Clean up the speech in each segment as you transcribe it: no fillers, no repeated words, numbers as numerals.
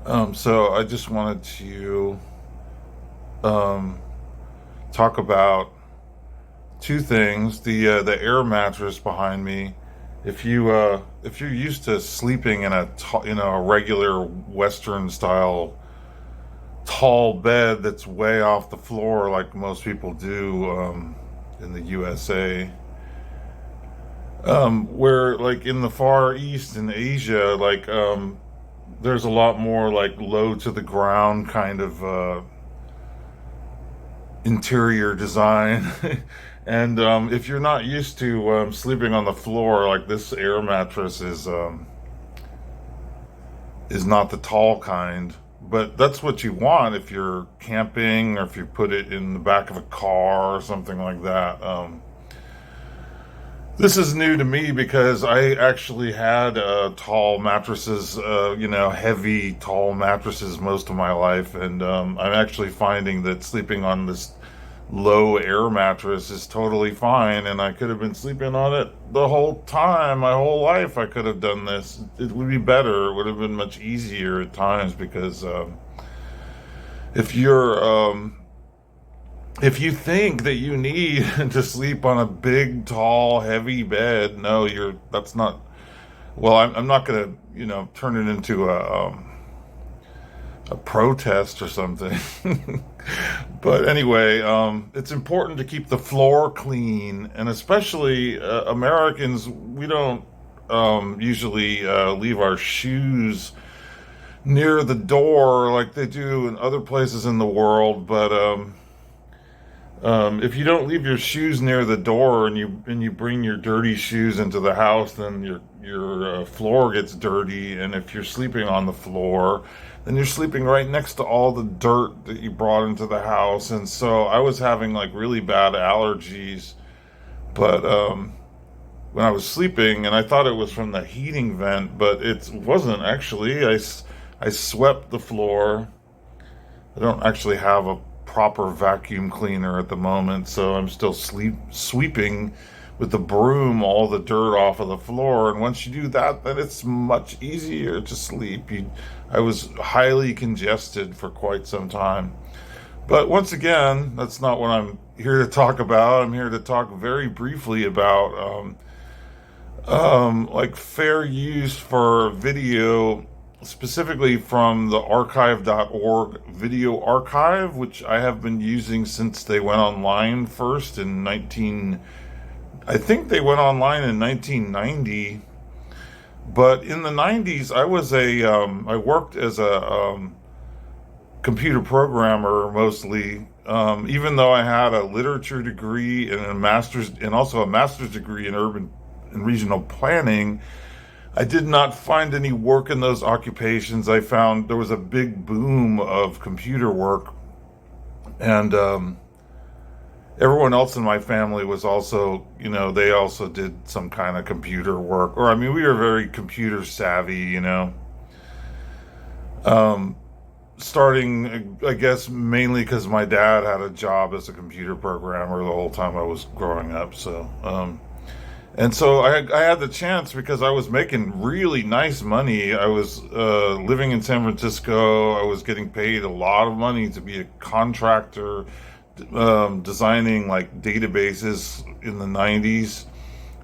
So I just wanted to um, talk about two things. The air mattress behind me. If you're used to sleeping in a regular Western style tall bed that's way off the floor like most people do in the USA, where like in the Far East in Asia, there's a lot more like low to the ground kind of interior design. And if you're not used to sleeping on the floor, like this air mattress is not the tall kind. But that's what you want if you're camping or if you put it in the back of a car or something like that. This is new to me because I actually had tall mattresses, heavy, tall mattresses most of my life. And I'm actually finding that sleeping on this low air mattress is totally fine. And I could have been sleeping on it the whole time, my whole life. I could have done this. It would be better. It would have been much easier at times because if you're if you think that you need to sleep on a big, tall, heavy bed, no, that's not. Well, I'm not going to, turn it into a protest or something. But anyway, it's important to keep the floor clean, and especially Americans, we don't usually leave our shoes near the door like they do in other places in the world. But if you don't leave your shoes near the door and you bring your dirty shoes into the house, then your floor gets dirty. And if you're sleeping on the floor, then you're sleeping right next to all the dirt that you brought into the house. And so I was having like really bad allergies, but when I was sleeping, and I thought it was from the heating vent, but it wasn't actually. I swept the floor. I don't actually have a proper vacuum cleaner at the moment, so I'm still sweeping with the broom all the dirt off of the floor. And once you do that, then it's much easier to sleep. I was highly congested for quite some time. But once again, that's not what I'm here to talk about. I'm here to talk very briefly about like fair use for video, specifically from the archive.org video archive, which I have been using since they went online first in I think they went online in 1990. But in the 90s, I worked as a computer programmer mostly. Even though I had a literature degree and also a master's degree in urban and regional planning, I did not find any work in those occupations. I found there was a big boom of computer work, and everyone else in my family was also, they also did some kind of computer work. Or, I mean, we were very computer savvy, starting, I guess, mainly because my dad had a job as a computer programmer the whole time I was growing up. And so I had the chance because I was making really nice money. I was living in San Francisco. I was getting paid a lot of money to be a contractor, designing like databases in the 90s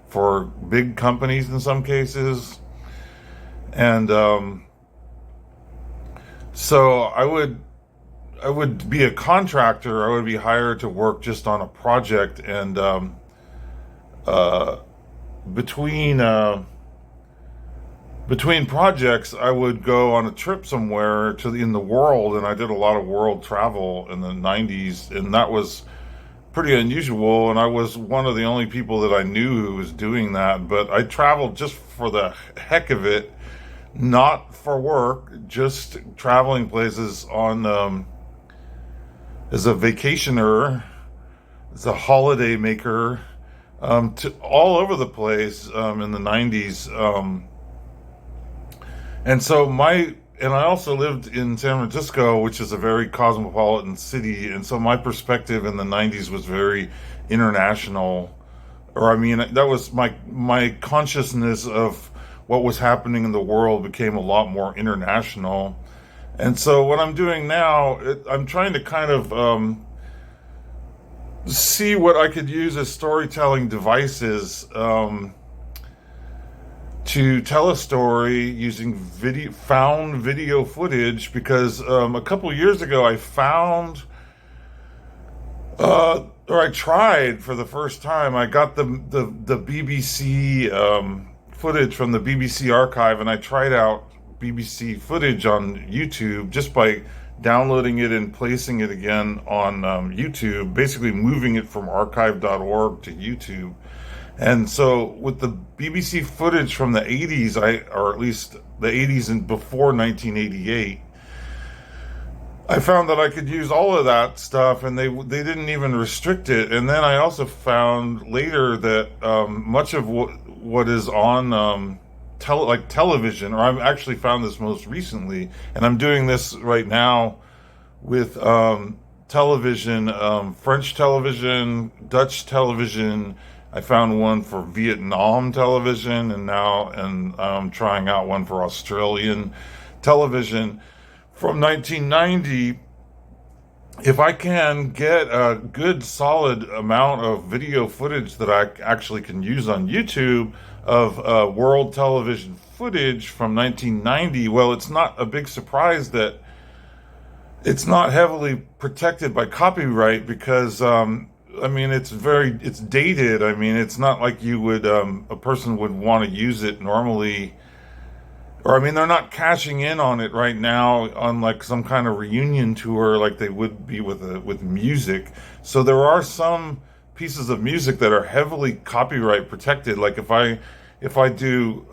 for big companies in some cases. And so I would be a contractor. I would be hired to work just on a project, and uh, between between projects, I would go on a trip somewhere in the world, and I did a lot of world travel in the 90s, and that was pretty unusual. And I was one of the only people that I knew who was doing that. But I traveled just for the heck of it, not for work, just traveling places on as a vacationer, as a holiday maker, to all over the place in the 90s. And so and I also lived in San Francisco, which is a very cosmopolitan city. And so my perspective in the 90s was very international. Or, I mean, that was my consciousness of what was happening in the world became a lot more international. And so what I'm doing now, I'm trying to kind of see what I could use as storytelling devices to tell a story using found video footage, because a couple years ago I found or I tried for the first time. I got the BBC footage from the BBC archive, and I tried out BBC footage on YouTube just by downloading it and placing it again on YouTube, basically moving it from archive.org to YouTube. And so with the BBC footage from the 80s, or at least the 80s and before 1988, I found that I could use all of that stuff, and they didn't even restrict it. And then I also found later that much of what is on television, or I've actually found this most recently, and I'm doing this right now with television, French television, Dutch television. I found one for Vietnam television, and I'm trying out one for Australian television from 1990. If I can get a good solid amount of video footage that I actually can use on YouTube of world television footage from 1990, well, it's not a big surprise that it's not heavily protected by copyright, because I mean, it's dated. I mean, it's not like you would a person would want to use it normally. Or I mean, they're not cashing in on it right now on like some kind of reunion tour like they would be with music. So there are some pieces of music that are heavily copyright protected. Like if I do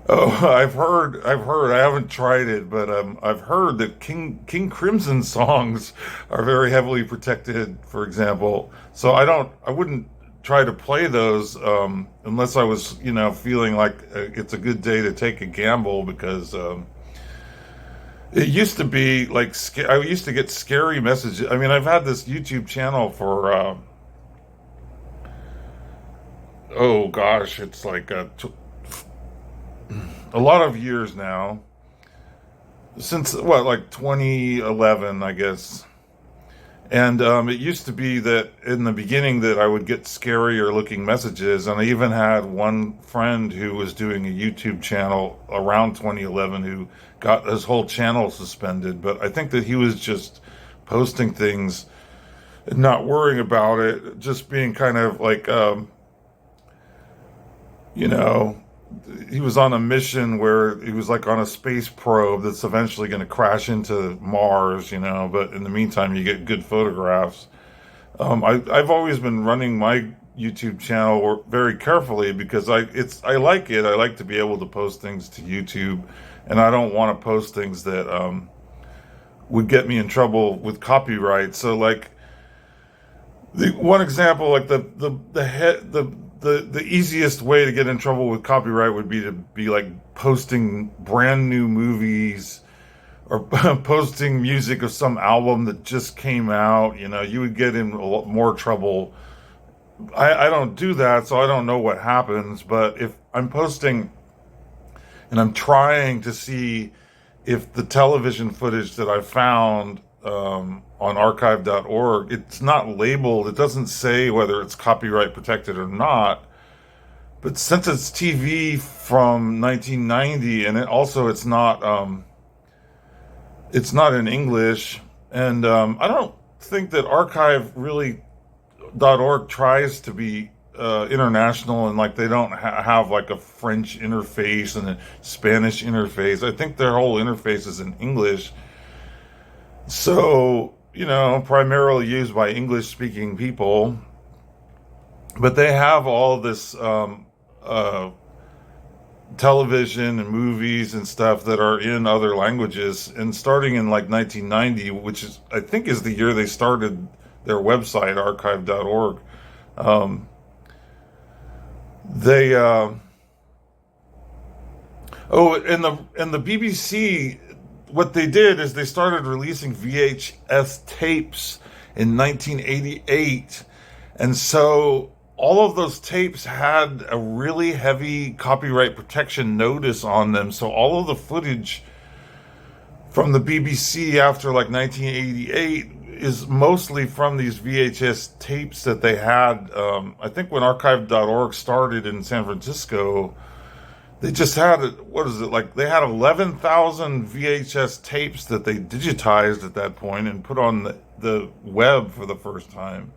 I've heard, I haven't tried it, but I've heard that King Crimson songs are very heavily protected, for example. So I wouldn't try to play those unless I was, feeling like it's a good day to take a gamble, because it used to be like I used to get scary messages. I mean, I've had this YouTube channel for oh gosh, it's like a lot of years now, since like 2011, I guess. And it used to be that in the beginning that I would get scarier looking messages, and I even had one friend who was doing a YouTube channel around 2011 who got his whole channel suspended. But I think that he was just posting things and not worrying about it, just being kind of like he was on a mission where he was like on a space probe that's eventually going to crash into Mars, but in the meantime, you get good photographs. I've always been running my YouTube channel very carefully, because I like it. I like to be able to post things to YouTube, and I don't want to post things that would get me in trouble with copyright. So like the one example, like the easiest way to get in trouble with copyright would be to be like posting brand new movies, or posting music of some album that just came out. You would get in a lot more trouble. I don't do that, so I don't know what happens. But if I'm posting and I'm trying to see if the television footage that I found on archive.org, it's not labeled. It doesn't say whether it's copyright protected or not. But since it's TV from 1990, and it's not in English, and I don't think that archive.org tries to be international, and like they don't have like a French interface and a Spanish interface. I think their whole interface is in English. So, primarily used by English speaking people. But they have all this television and movies and stuff that are in other languages. And starting in like 1990, which I think is the year they started their website, archive.org, they and the BBC, what they did is they started releasing VHS tapes in 1988. And so all of those tapes had a really heavy copyright protection notice on them. So all of the footage from the BBC after like 1988 is mostly from these VHS tapes that they had. I think when archive.org started in San Francisco, they just had, what is it, like they had 11,000 VHS tapes that they digitized at that point and put on the web for the first time.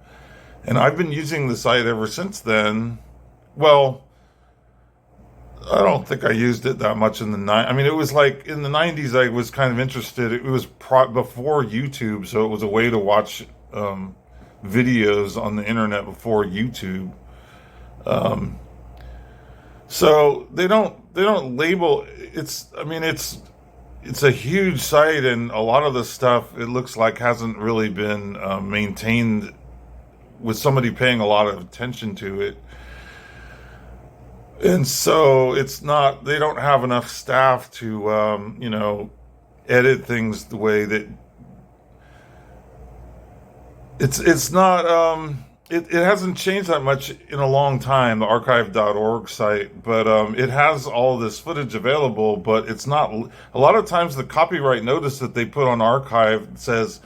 And I've been using the site ever since then. Well, I don't think I used it that much in the I mean, it was like in the 90s, I was kind of interested. It was before YouTube, so it was a way to watch videos on the internet before YouTube. So they don't label it's. I mean, it's a huge site, and a lot of the stuff it looks like hasn't really been maintained with somebody paying a lot of attention to it. And so it's not, they don't have enough staff to, edit things the way that it's not, it hasn't changed that much in a long time, the archive.org site, but it has all this footage available, but it's not, a lot of times the copyright notice that they put on archive says,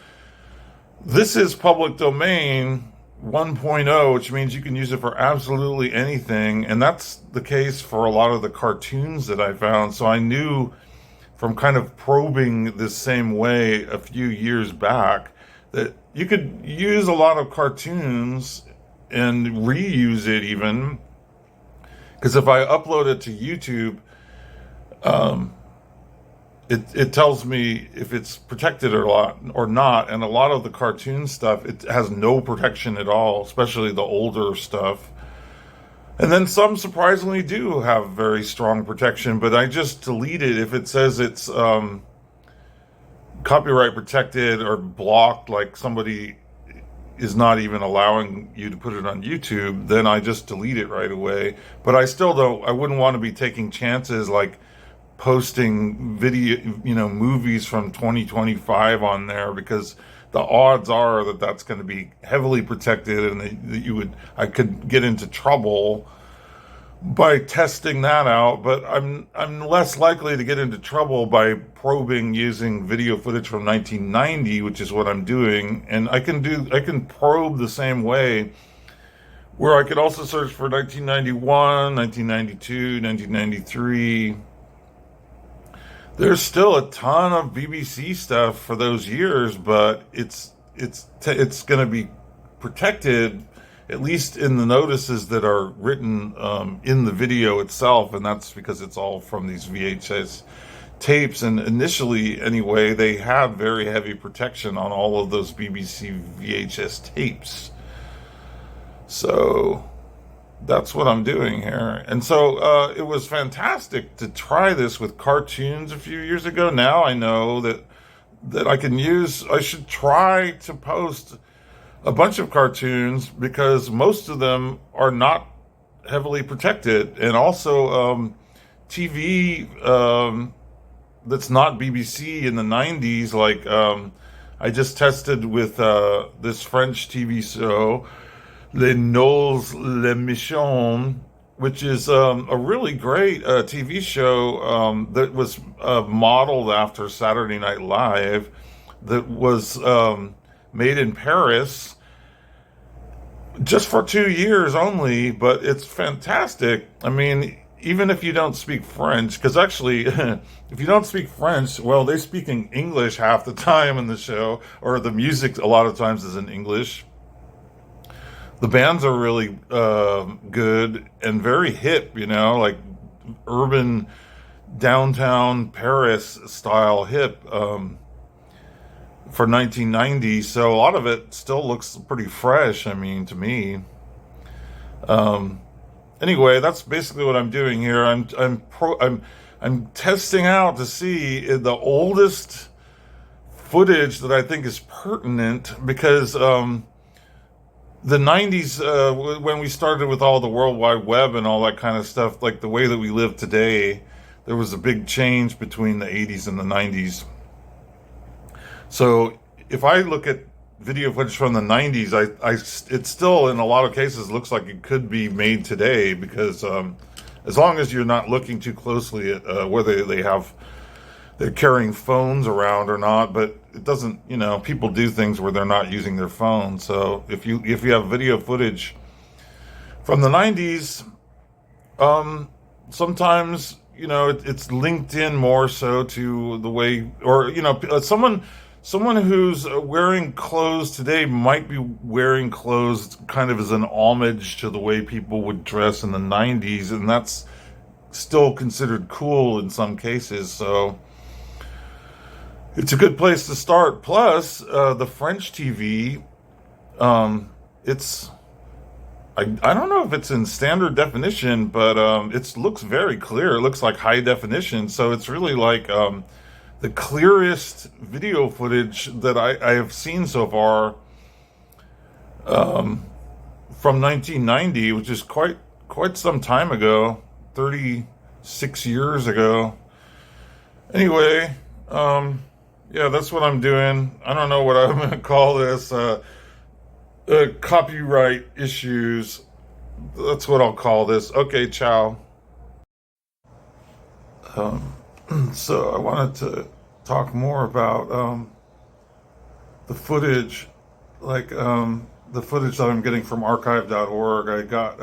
this is public domain 1.0, which means you can use it for absolutely anything. And that's the case for a lot of the cartoons that I found. So I knew from kind of probing this same way a few years back that you could use a lot of cartoons and reuse it even. Because if I upload it to YouTube, it tells me if it's protected or not, and a lot of the cartoon stuff, it has no protection at all, especially the older stuff. And then some surprisingly do have very strong protection, but I just delete it if it says it's copyright protected or blocked, like somebody is not even allowing you to put it on YouTube, then I just delete it right away. But I wouldn't want to be taking chances like posting video, movies from 2025 on there, because the odds are that that's going to be heavily protected, and that I could get into trouble by testing that out. But I'm less likely to get into trouble by probing using video footage from 1990, which is what I'm doing. And I can probe the same way, where I could also search for 1991, 1992, 1993. There's still a ton of BBC stuff for those years, but it's going to be protected, at least in the notices that are written in the video itself, and that's because it's all from these VHS tapes. And initially, anyway, they have very heavy protection on all of those BBC VHS tapes. So that's what I'm doing here. And so it was fantastic to try this with cartoons a few years ago. Now I know that I should try to post a bunch of cartoons, because most of them are not heavily protected. And also TV that's not BBC in the 90s, like I just tested with this French TV show, Les Nolls l'Émission, which is a really great TV show that was modeled after Saturday Night Live, that was made in Paris just for 2 years only, but it's fantastic. I mean, even if you don't speak French, because actually, if you don't speak French, well, they speak in English half the time in the show, or the music a lot of times is in English. The bands are really good and very hip, like urban downtown Paris style hip for 1990. So a lot of it still looks pretty fresh, I mean, to me. Anyway, that's basically what I'm doing here. I'm testing out to see the oldest footage that I think is pertinent, because the 90s, when we started with all the World Wide Web and all that kind of stuff, like the way that we live today, there was a big change between the 80s and the 90s. So if I look at video footage from the 90s, it still, in a lot of cases, looks like it could be made today, because as long as you're not looking too closely at whether they have they're carrying phones around or not, but it doesn't, people do things where they're not using their phone. So if you have video footage from the 90s, sometimes, it's linked in more so to the way, or, someone who's wearing clothes today might be wearing clothes kind of as an homage to the way people would dress in the 90s, and that's still considered cool in some cases. So it's a good place to start. Plus, the French TV, it's I don't know if it's in standard definition, but it looks very clear. It looks like high definition, so it's really like the clearest video footage that I have seen so far from 1990, which is quite some time ago, 36 years ago. Anyway, yeah, that's what I'm doing. I don't know what I'm going to call this. Copyright issues. That's what I'll call this. Okay, ciao. So I wanted to talk more about the footage, like the footage that I'm getting from archive.org. I got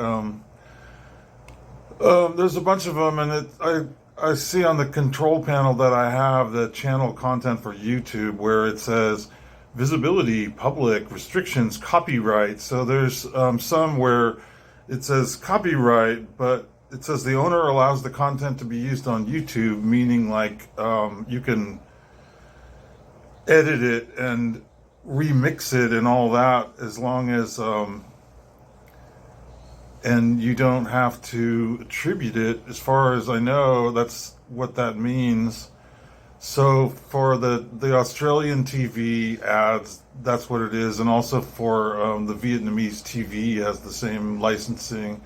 there's a bunch of them, and I see on the control panel that I have the channel content for YouTube where it says visibility, public, restrictions, copyright. So there's some where it says copyright, but it says the owner allows the content to be used on YouTube, meaning like you can edit it and remix it and all that, as long as and you don't have to attribute it. As far as I know, that's what that means. So for the Australian TV ads, that's what it is, and also for the Vietnamese TV has the same licensing,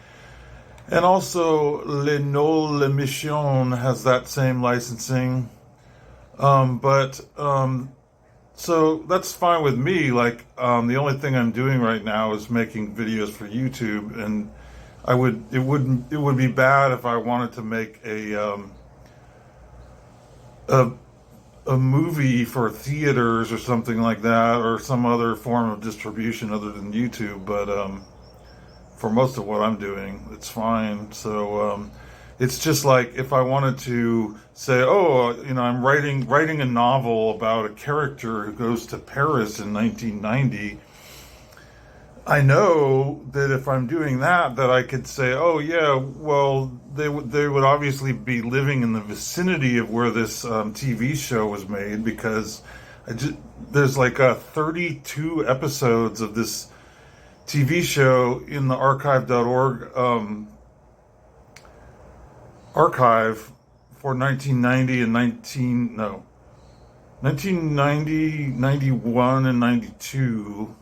and also Le Nol L'Emission has that same licensing. But so that's fine with me. Like the only thing I'm doing right now is making videos for YouTube, and it would be bad if I wanted to make a movie for theaters or something like that, or some other form of distribution other than YouTube. But for most of what I'm doing, it's fine. So it's just like if I wanted to say, oh, I'm writing a novel about a character who goes to Paris in 1990. I know that if I'm doing that I could say, oh yeah, well, they would obviously be living in the vicinity of where this TV show was made, because there's like 32 episodes of this TV show in the archive.org archive for 1990 and 1990, 91, and 92.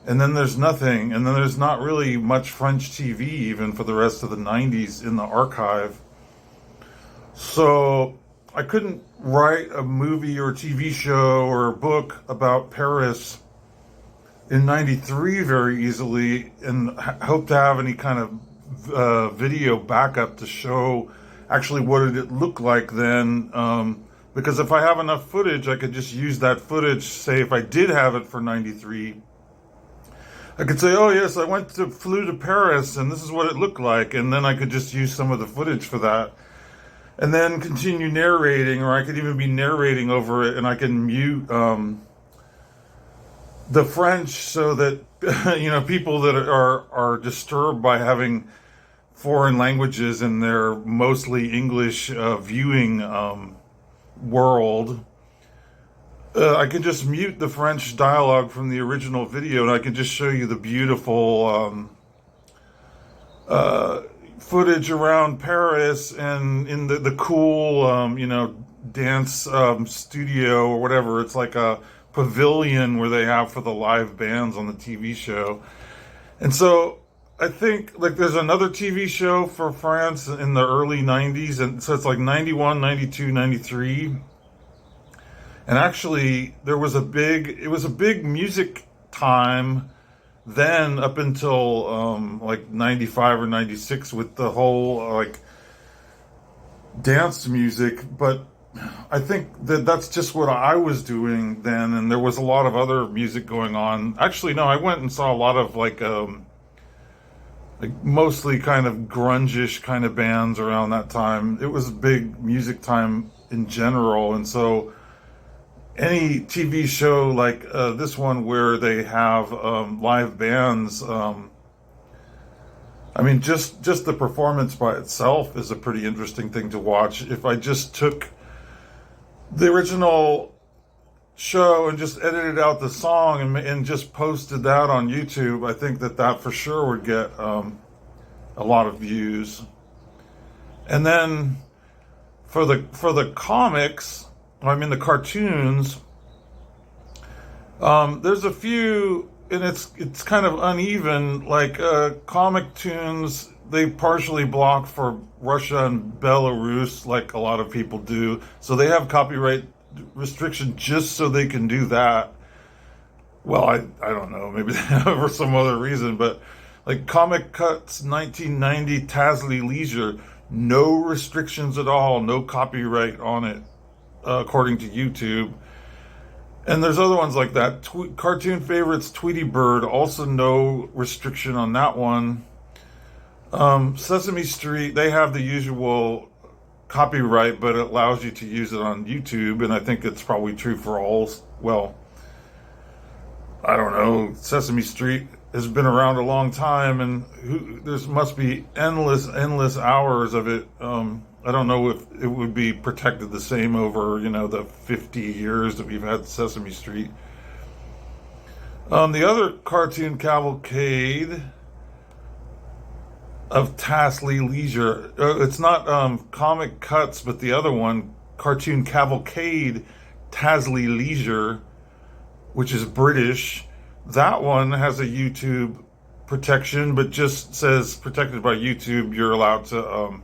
And then there's nothing, and then there's not really much French TV even for the rest of the 90s in the archive. So I couldn't write a movie or TV show or a book about Paris in 93 very easily and hope to have any kind of video backup to show actually what did it look like then. Because if I have enough footage, I could just use that footage. Say if I did have it for 93, I could say, oh yes, flew to Paris and this is what it looked like. And then I could just use some of the footage for that and then continue narrating, or I could even be narrating over it, and I can mute the French so that, people that are disturbed by having foreign languages in their mostly English viewing world, I can just mute the French dialogue from the original video, and I can just show you the beautiful footage around Paris and in the cool, dance studio or whatever. It's like a pavilion where they have for the live bands on the TV show. And so I think like there's another TV show for France in the early 90s, and so it's like 91, 92, 93. And actually, it was a big music time then up until like 95 or 96 with the whole like dance music. But I think that that's just what I was doing then, and there was a lot of other music going on. Actually, no, I went and saw a lot of like mostly kind of grunge-ish kind of bands around that time. It was big music time in general, and so any TV show like this one where they have live bands, I mean, just the performance by itself is a pretty interesting thing to watch. If I just took the original show and just edited out the song and just posted that on YouTube, I think that that for sure would get a lot of views. And then for the comics, I mean the cartoons, there's a few, and it's kind of uneven. Like comic tunes, they partially block for Russia and Belarus, like a lot of people do. So they have copyright restriction just so they can do that. Well, I don't know, maybe for some other reason, but like Comic Cuts 1990 Tasley Leisure, no restrictions at all, no copyright on it, according to YouTube. And there's other ones like that. Cartoon Favorites Tweety Bird, also no restriction on that one. Sesame Street, they have the usual copyright, but it allows you to use it on YouTube, and I think it's probably true for all. Well, I don't know. Sesame Street has been around a long time, and there must be endless hours of it. I don't know if it would be protected the same over, the 50 years that we've had Sesame Street. The other cartoon cavalcade of Tasley Leisure, it's not Comic Cuts, but the other one, Cartoon Cavalcade Tasley Leisure, which is British. That one has a YouTube protection, but just says protected by YouTube. You're allowed to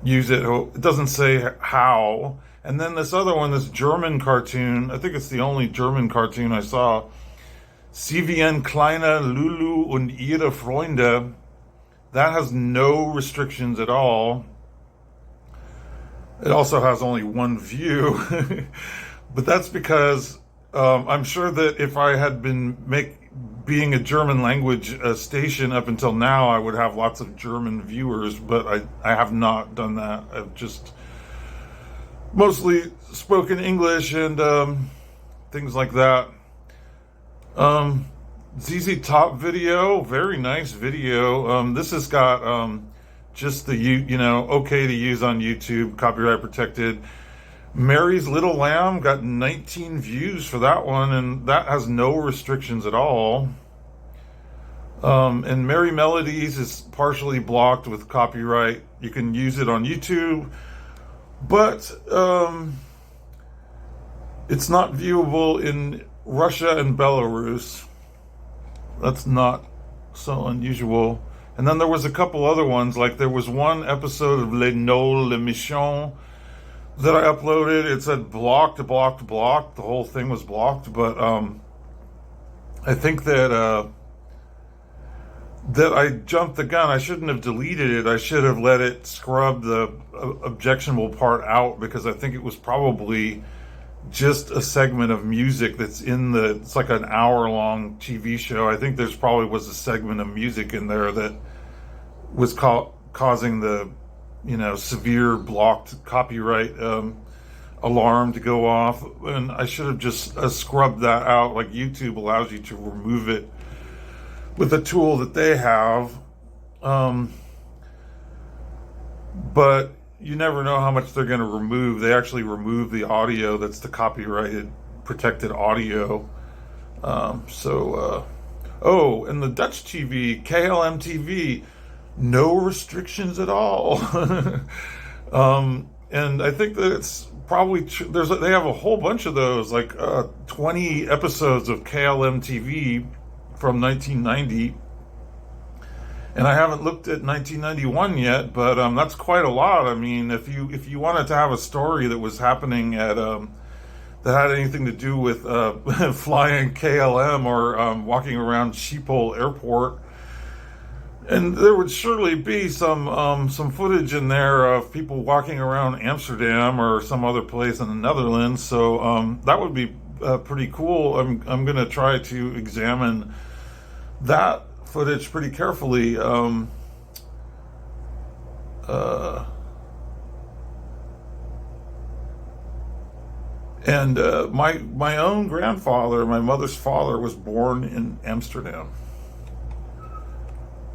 use it. It doesn't say how. And then this other one, this German cartoon, I think it's the only German cartoon I saw, CVN Kleine Lulu und ihre Freunde, that has no restrictions at all. It also has only one view, but that's because I'm sure that if I had been being a German language station up until now, I would have lots of German viewers, but I have not done that. I've just mostly spoken English and things like that. ZZ Top video, very nice video. This has got just the okay to use on YouTube, copyright protected. Mary's Little Lamb got 19 views for that one, and that has no restrictions at all. And Merry Melodies is partially blocked with copyright. You can use it on YouTube, but it's not viewable in Russia and Belarus. That's not so unusual. And then there was a couple other ones, like there was one episode of Les Nôtres, Le Michon that I uploaded. It said blocked. The whole thing was blocked, but I think that I jumped the gun. I shouldn't have deleted it. I should have let it scrub the objectionable part out, because I think it was probably just a segment of music that's it's like an hour-long TV show. I think there's probably was a segment of music in there that was causing the severe blocked copyright alarm to go off, and I should have just scrubbed that out. Like YouTube allows you to remove it with a tool that they have, but you never know how much they're going to remove. They actually remove the audio that's the copyrighted protected audio. And the Dutch TV, KLM TV, no restrictions at all. And I think that it's probably they have a whole bunch of those, like 20 episodes of KLM TV from 1990. And I haven't looked at 1991 yet, but that's quite a lot. I mean, if you wanted to have a story that was happening at that had anything to do with flying KLM or walking around Schiphol Airport, And there would surely be some footage in there of people walking around Amsterdam or some other place in the Netherlands. So that would be pretty cool. I'm going to try to examine that footage pretty carefully. Uh, and my own grandfather, my mother's father, was born in Amsterdam.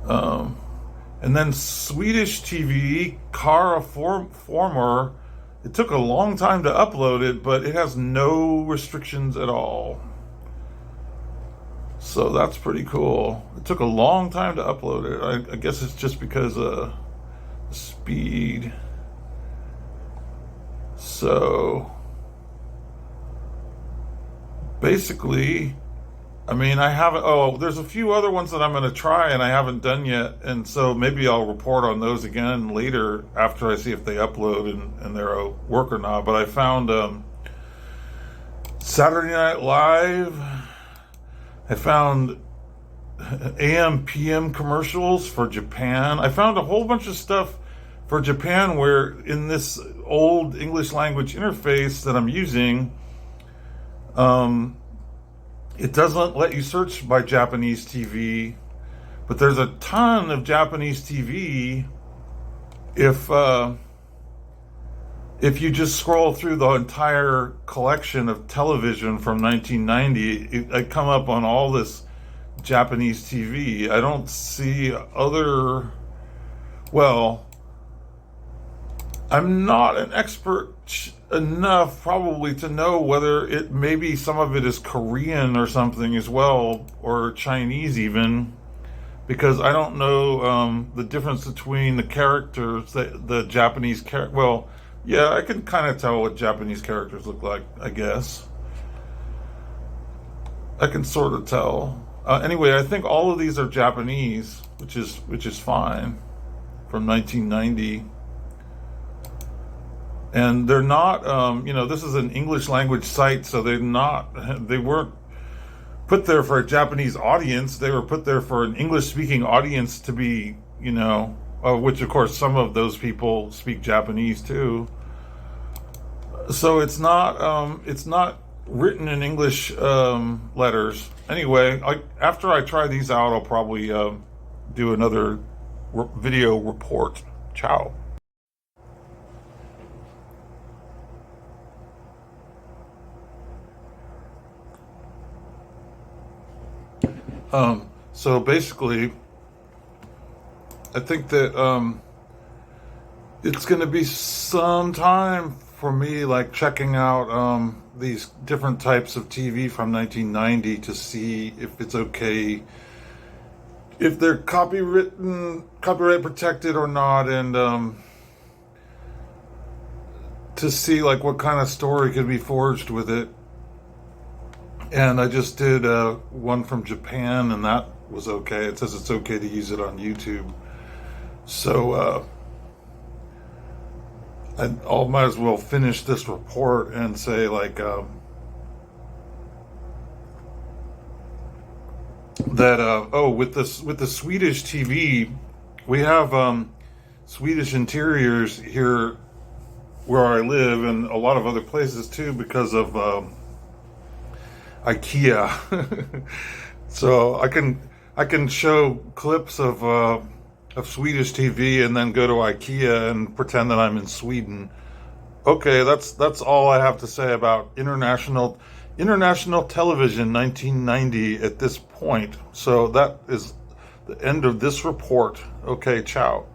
Um, and then Swedish TV, Kara Former. It took a long time to upload it, but it has no restrictions at all. So that's pretty cool. It took a long time to upload it. I guess it's just because of speed. So basically, I mean, I haven't. Oh, there's a few other ones that I'm going to try and I haven't done yet, and so maybe I'll report on those again later after I see if they upload and they're a work or not. But I found Saturday Night Live. I found AM PM commercials for Japan. I found a whole bunch of stuff for Japan where in this old English language interface that I'm using, it doesn't let you search by Japanese TV, but there's a ton of Japanese TV if you just scroll through the entire collection of television from 1990, I come up on all this Japanese TV. I don't see other, well, I'm not an expert enough probably to know whether it, maybe some of it is Korean or something as well, or Chinese even, because I don't know the difference between the characters, the Japanese character. Well, yeah, I can kind of tell what Japanese characters look like, I guess. I can sort of tell. Anyway, I think all of these are Japanese, which is fine, from 1990. And they're not, this is an English language site, so they weren't put there for a Japanese audience. They were put there for an English speaking audience to be, which of course some of those people speak Japanese too. So it's not written in English letters. Anyway, after I try these out, I'll probably do another video report. Ciao. So basically, I think that it's going to be some time for me, like checking out these different types of TV from 1990 to see if it's okay, if they're copyright protected or not, and to see like what kind of story could be forged with it. And I just did one from Japan, and that was okay. It says it's okay to use it on YouTube. So I might as well finish this report and say like that. With the Swedish TV, we have Swedish interiors here where I live, and a lot of other places too, because of IKEA. So I can show clips of Swedish TV and then go to IKEA and pretend that I'm in Sweden. Okay, that's all I have to say about international television 1990 at this point. So that is the end of this report. Okay, ciao.